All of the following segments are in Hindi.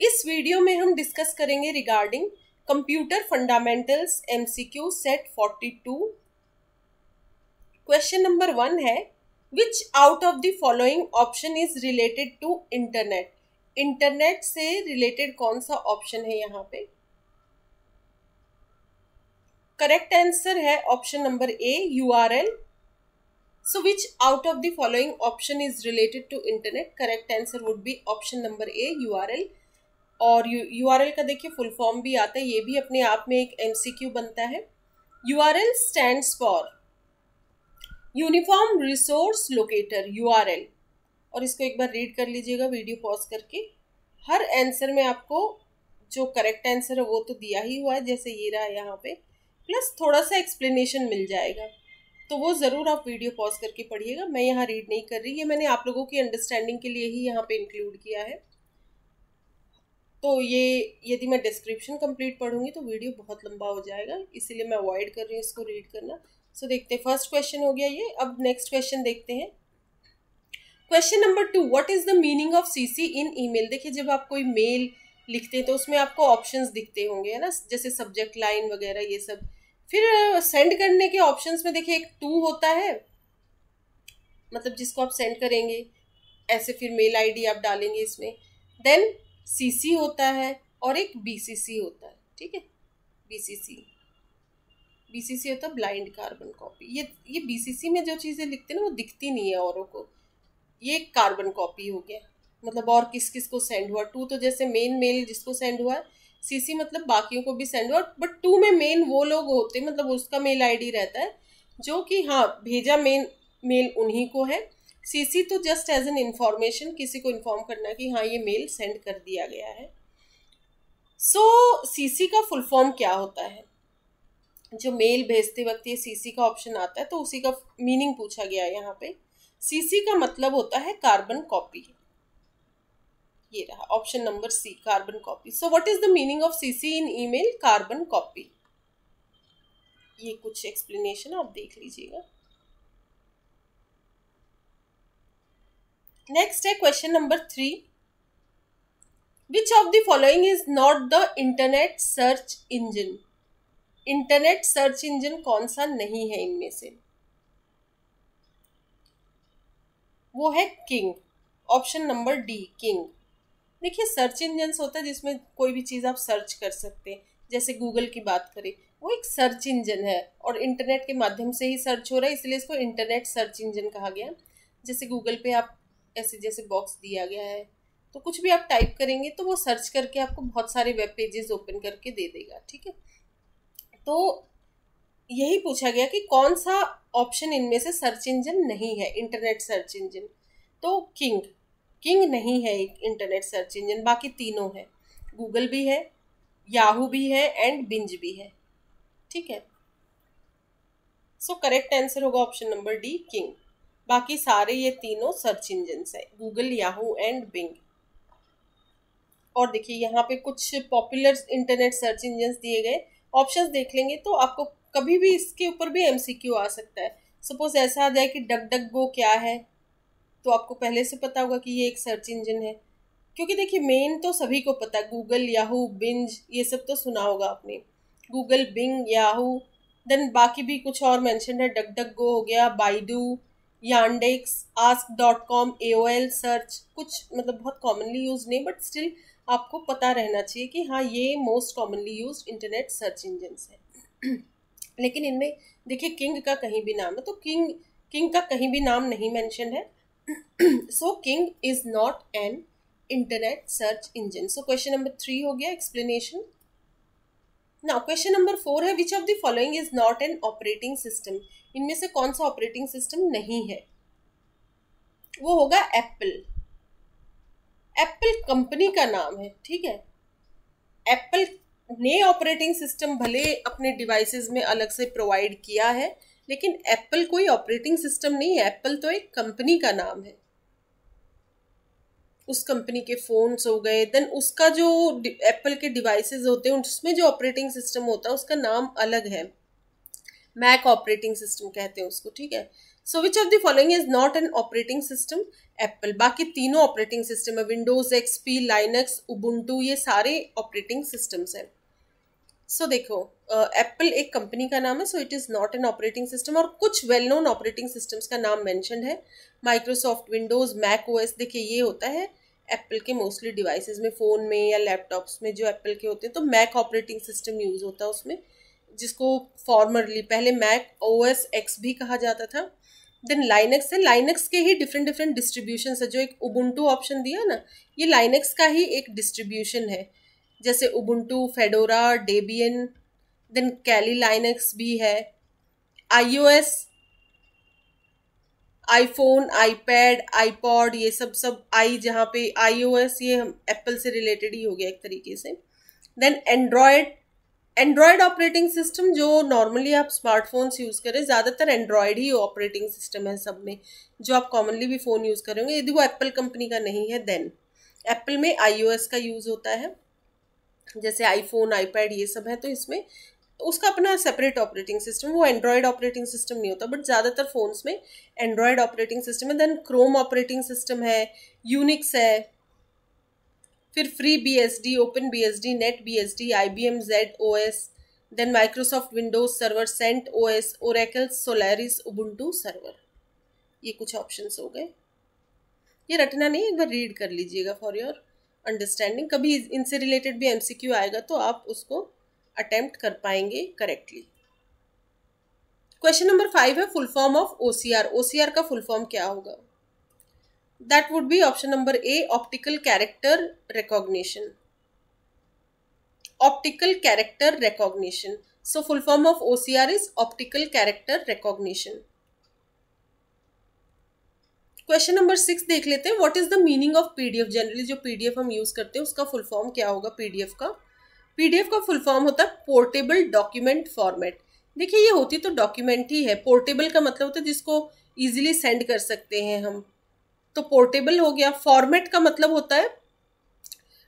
इस वीडियो में हम डिस्कस करेंगे regarding computer fundamentals MCQ set 42। Question number 1 है, which out of the following option is related to internet. Internet से रिलेटेड कौन सा ऑप्शन है यहाँ पे? करेक्ट आंसर है option number A, URL. So which out of the following option is related to internet? Correct answer would be option number A, URL। और URL का देखिए फुल फॉर्म भी आता है, ये भी अपने आप में एक MCQ बनता है। URL stands for uniform resource locator, URL। और इसको एक बार रीड कर लीजिएगा वीडियो पॉज करके। हर आंसर में आपको जो करेक्ट आंसर है वो तो दिया ही हुआ है, जैसे ये रहा यहाँ पे, प्लस थोड़ा सा एक्सप्लेनेशन मिल जाएगा, तो वो ज़रूर आप वीडियो पॉज करके पढ़िएगा। मैं यहाँ रीड नहीं कर रही, ये मैंने आप लोगों की अंडरस्टैंडिंग के लिए ही यहाँ पे इंक्लूड किया है। तो ये यदि मैं डिस्क्रिप्शन कंप्लीट पढ़ूंगी तो वीडियो बहुत लंबा हो जाएगा, इसीलिए मैं अवॉइड कर रही हूँ इसको रीड करना। सो देखते हैं, फर्स्ट क्वेश्चन हो गया ये। अब नेक्स्ट क्वेश्चन देखते हैं। Question number 2, what is the meaning of CC in email. देखिए, जब आप कोई मेल लिखते हैं तो उसमें आपको ऑप्शंस दिखते होंगे, है ना, जैसे सब्जेक्ट लाइन वगैरह ये सब। फिर सेंड करने के ऑप्शंस में देखिए एक टू होता है, मतलब जिसको आप सेंड करेंगे, ऐसे फिर मेल आईडी आप डालेंगे इसमें। देन सीसी होता है और एक बीसीसी होता है, ठीक है। बीसीसी होता है ब्लाइंड कार्बन कॉपी। ये बीसीसी में जो चीज़ें लिखते हैं ना वो दिखती नहीं है औरों को, ये कार्बन कॉपी हो गया, मतलब और किस किस को सेंड हुआ। टू तो जैसे मेन मेल जिसको सेंड हुआ है, सीसी मतलब बाकियों को भी सेंड हुआ, बट टू में मेन वो लोग होते हैं, मतलब उसका मेल आईडी रहता है जो कि हाँ भेजा मेल उन्हीं को है। सीसी तो जस्ट एज एन इंफॉर्मेशन, किसी को इन्फॉर्म करना कि हाँ ये मेल सेंड कर दिया गया है। सो सीसी का फुल फॉर्म क्या होता है? जो मेल भेजते वक्त ये सीसी का ऑप्शन आता है तो उसी का मीनिंग पूछा गया है यहाँ पे। सीसी का मतलब होता है कार्बन कॉपी। ये रहा option number C, carbon copy. So what is the meaning of CC in email? Carbon copy. ये कुछ एक्सप्लेनेशन आप देख लीजिएगा। नेक्स्ट है question number 3, which of the following is not the internet search engine. Internet search engine कौन सा नहीं है इनमें से? वो है king, option number D, king. देखिए, सर्च इंजन होता है जिसमें कोई भी चीज़ आप सर्च कर सकते हैं, जैसे गूगल की बात करें, वो एक सर्च इंजन है और इंटरनेट के माध्यम से ही सर्च हो रहा है, इसलिए इसको इंटरनेट सर्च इंजन कहा गया। जैसे गूगल पे आप ऐसे जैसे बॉक्स दिया गया है तो कुछ भी आप टाइप करेंगे तो वो सर्च करके आपको बहुत सारे वेब पेजेस ओपन करके दे देगा, ठीक है। तो यही पूछा गया कि कौन सा ऑप्शन इनमें से सर्च इंजन नहीं है, इंटरनेट सर्च इंजन। तो किंग नहीं है एक इंटरनेट सर्च इंजन, बाकी तीनों है। गूगल भी है, याहू भी है एंड बिंज भी है, ठीक है। सो करेक्ट आंसर होगा ऑप्शन नंबर डी, किंग। बाकी सारे ये तीनों सर्च इंजन है, गूगल, याहू एंड बिंग। और देखिए यहाँ पे कुछ पॉपुलर इंटरनेट सर्च इंजन दिए गए, ऑप्शंस देख लेंगे तो आपको कभी भी इसके ऊपर भी एमसीक्यू आ सकता है। सपोज ऐसा आ जाए कि डक डक गो क्या है, तो आपको पहले से पता होगा कि ये एक सर्च इंजन है, क्योंकि देखिए मेन तो सभी को पता है, गूगल, याहू, बिंज, ये सब तो सुना होगा आपने। गूगल, बिंग, याहू, देन बाकी भी कुछ और मेंशन है, डक डक गो हो गया, Baidu, Yandex, ask.com, AOL search, कुछ मतलब बहुत कॉमनली यूज नहीं, बट स्टिल आपको पता रहना चाहिए कि हाँ ये most commonly use internet search engine है। लेकिन इनमें देखिए किंग का कहीं भी नाम है, तो किंग का कहीं भी नाम नहीं मेंशन है। So king is not an internet search engine. So question number 3 हो गया एक्सप्लेनेशन। नाउ क्वेश्चन नंबर 4 है, which of the following is not an operating system. इनमें से कौन सा ऑपरेटिंग सिस्टम नहीं है? वो होगा एप्पल। एप्पल कंपनी का नाम है, ठीक है। एप्पल ने ऑपरेटिंग सिस्टम भले अपने डिवाइसेस में अलग से प्रोवाइड किया है, लेकिन एप्पल कोई ऑपरेटिंग सिस्टम नहीं है। एप्पल तो एक कंपनी का नाम है, उस कंपनी के फोन्स हो गए, देन उसका जो एप्पल के डिवाइसेस होते हैं उसमें जो ऑपरेटिंग सिस्टम होता है उसका नाम अलग है। मैक ऑपरेटिंग सिस्टम कहते हैं उसको, ठीक है। So which of the following is not an operating system? Apple. बाकी तीनों ऑपरेटिंग सिस्टम है, विंडोज एक्सपी, लाइनक्स, उबुंटू, ये सारे ऑपरेटिंग सिस्टम्स हैं। सो देखो, एप्पल एक कंपनी का नाम है, so it is not an operating system. और कुछ वेल नोन ऑपरेटिंग सिस्टम्स का नाम मेंशन है, माइक्रोसॉफ्ट विंडोज, मैक ओएस। देखिए ये होता है एप्पल के मोस्टली डिवाइसेस में, फ़ोन में या लैपटॉप्स में जो एप्पल के होते हैं, तो मैक ऑपरेटिंग सिस्टम यूज़ होता है उसमें, जिसको फॉर्मरली पहले मैक ओएस एक्स भी कहा जाता था। देन लाइनक्स है, लाइनक्स के ही डिफरेंट डिफरेंट डिस्ट्रीब्यूशन है। जो एक उबुंटू ऑप्शन दिया ना, ये लाइनक्स का ही एक डिस्ट्रीब्यूशन है, जैसे उबुंटू, फेडोरा, डेबियन, देन कैली लाइनक्स भी है। आईओएस, आईफोन, आईपैड, आईपॉड, ये सब सब आई, जहाँ पे आईओएस ये हम एप्पल से रिलेटेड ही हो गया एक तरीके से। Then Android, Android operating system जो नॉर्मली आप स्मार्टफोन्स यूज़ करें, ज़्यादातर एंड्रॉयड ही ऑपरेटिंग सिस्टम है सब में, जो आप कॉमनली भी फ़ोन यूज़ करेंगे, यदि वो एप्पल कंपनी का नहीं है देन। एप्पल में आईओएस का यूज़ होता है, जैसे आईफोन, आईपैड ये सब है, तो इसमें उसका अपना सेपरेट ऑपरेटिंग सिस्टम, वो एंड्रॉयड ऑपरेटिंग सिस्टम नहीं होता, बट ज़्यादातर फ़ोन्स में एंड्रॉयड ऑपरेटिंग सिस्टम है। देन क्रोम ऑपरेटिंग सिस्टम है, यूनिक्स है, फिर free B S D, open B S D, net B S D, I B M Z O S, then Microsoft Windows server, cent O S, Oracle, Solaris, Ubuntu server. ये कुछ ऑप्शंस हो गए। ये रटना नहीं, एक बार रीड कर लीजिएगा फॉर योर अंडरस्टैंडिंग। कभी इनसे रिलेटेड भी एमसीक्यू आएगा तो आप उसको अटेम्प्ट कर पाएंगे करेक्टली। क्वेश्चन नंबर 5 है full form of OCR. OCR का फुल फॉर्म क्या होगा? That would be option number A, optical character recognition. Optical character recognition. So full form of OCR is optical character recognition. Question number 6 देख लेते हैं, what is the meaning of PDF. Generally जो पीडीएफ हम यूज करते हैं उसका फुल फॉर्म क्या होगा पीडीएफ का? पीडीएफ का फुल फॉर्म होता है पोर्टेबल डॉक्यूमेंट फॉर्मेट। देखिए ये होती तो डॉक्यूमेंट ही है, पोर्टेबल का मतलब होता है जिसको इजीली सेंड कर सकते हैं हम, तो पोर्टेबल हो गया। फॉर्मेट का मतलब होता है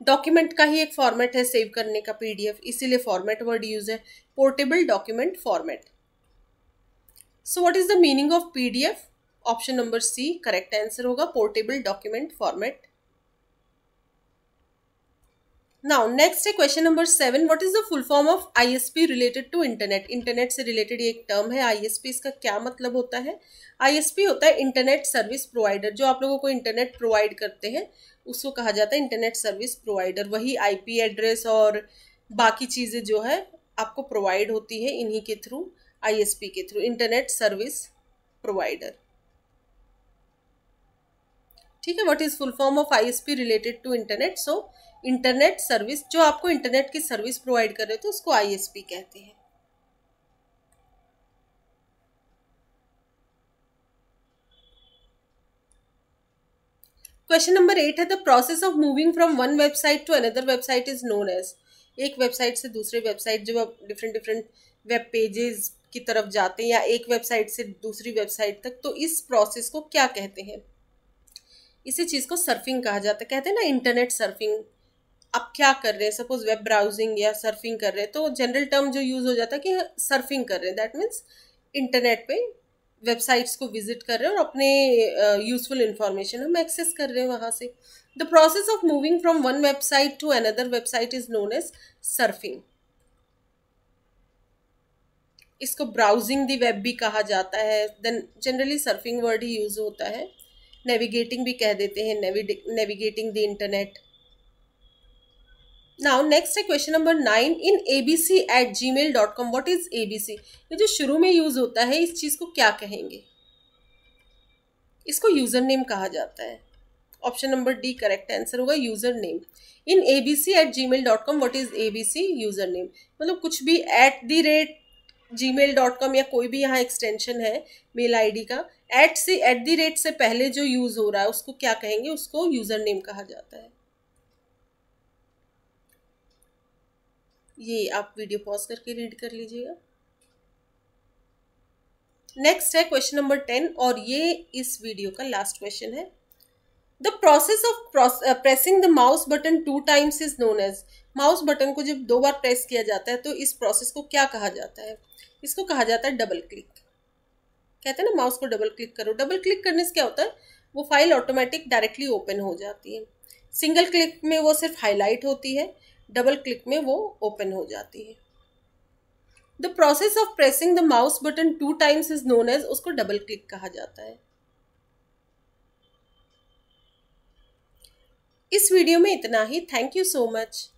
डॉक्यूमेंट का ही एक फॉर्मेट है सेव करने का पीडीएफ, इसीलिए फॉर्मेट वर्ड यूज है, portable document format. So what is the meaning of PDF? Option number C correct answer होगा, portable document format. Now next है question number 7, what is the full form of ISP related to internet. Internet से रिलेटेड एक टर्म है आईएसपी, इसका क्या मतलब होता है? आईएसपी होता है इंटरनेट सर्विस प्रोवाइडर, जो आप लोगों को इंटरनेट प्रोवाइड करते हैं उसको कहा जाता है इंटरनेट सर्विस प्रोवाइडर। वही आईपी एड्रेस और बाकी चीज़ें जो है आपको प्रोवाइड होती है इन्हीं के थ्रू, आईएसपी के थ्रू, इंटरनेट सर्विस प्रोवाइडर। ठीक है, what is full form of ISP related to internet? So internet service, जो आपको इंटरनेट की सर्विस प्रोवाइड कर रहे थे उसको आईएसपी कहते हैं। क्वेश्चन नंबर 8 है the process of moving from one website to another website is known as. एक वेबसाइट से दूसरे वेबसाइट, जब आप डिफरेंट डिफरेंट वेब पेजेस की तरफ जाते हैं या एक वेबसाइट से दूसरी वेबसाइट तक, तो इस प्रोसेस को क्या कहते हैं? इसी चीज़ को सर्फिंग कहा जाता है। कहते हैं ना इंटरनेट सर्फिंग। आप क्या कर रहे हैं, सपोज वेब ब्राउजिंग या सर्फिंग कर रहे हैं, तो जनरल टर्म जो यूज़ हो जाता है कि सर्फिंग कर रहे हैं, दैट मीन्स इंटरनेट पे वेबसाइट्स को विजिट कर रहे हैं और अपने यूजफुल इंफॉर्मेशन हम एक्सेस कर रहे हैं वहाँ से। The process of moving from one website to another website is known as surfing. इसको ब्राउजिंग द वेब भी कहा जाता है, देन जनरली सर्फिंग वर्ड ही यूज होता है। नेविगेटिंग भी कह देते हैं, navigating the internet. Now next है question number 9, in abc@gmail.com। What is abc? ये जो शुरू में यूज होता है इस चीज को क्या कहेंगे? इसको यूजर नेम कहा जाता है। Option number D correct answer होगा, user name. In abc@gmail.com, what is abc? User name. मतलब कुछ भी @gmail.com या कोई भी यहाँ एक्सटेंशन है मेल आईडी का, @से पहले जो यूज हो रहा है उसको क्या कहेंगे? उसको यूजर नेम कहा जाता है। ये आप वीडियो पॉज करके रीड कर लीजिएगा। नेक्स्ट है क्वेश्चन नंबर 10 और ये इस वीडियो का लास्ट क्वेश्चन है। The process of pressing the mouse button 2 times is known as, mouse button को जब 2 बार प्रेस किया जाता है तो इस प्रोसेस को क्या कहा जाता है? इसको कहा जाता है डबल क्लिक। कहते हैं ना माउस को डबल क्लिक करो, डबल क्लिक करने से क्या होता है, वो फाइल ऑटोमेटिक डायरेक्टली ओपन हो जाती है। सिंगल क्लिक में वो सिर्फ हाईलाइट होती है, डबल क्लिक में वो ओपन हो जाती है। The process of pressing the mouse button 2 times is known as, उसको डबल क्लिक कहा जाता है। इस वीडियो में इतना ही। Thank you so much.